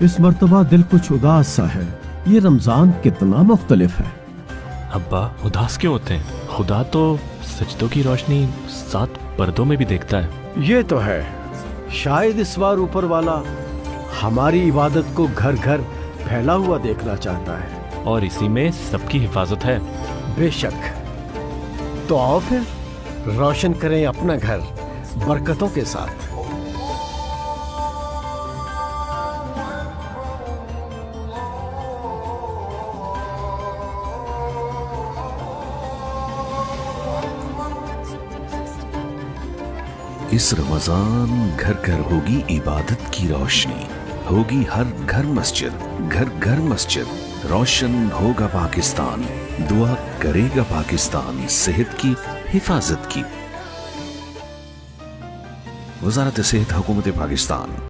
اس مرتبہ دل کچھ اداس سا ہے. یہ رمضان کتنا مختلف ہے. ابا اداس کیوں ہوتے ہیں؟ خدا تو سجدوں کی روشنی 7 پردوں میں بھی دیکھتا ہے. یہ تو ہے. شاید اس بار اوپر والا ہماری عبادت کو گھر گھر پھیلا ہوا دیکھنا چاہتا ہے. اور اسی میں سب کی حفاظت ہے. بے شک. تو آؤ پھر روشن کریں اپنا گھر برکتوں کے ساتھ. اس رمضان گھر گھر ہوگی عبادت کی روشنی. ہوگی ہر گھر مسجد، گھر گھر مسجد. روشن ہوگا پاکستان. دعا کرے گا پاکستان صحت کی حفاظت کی. وزارت صحت حکومت پاکستان.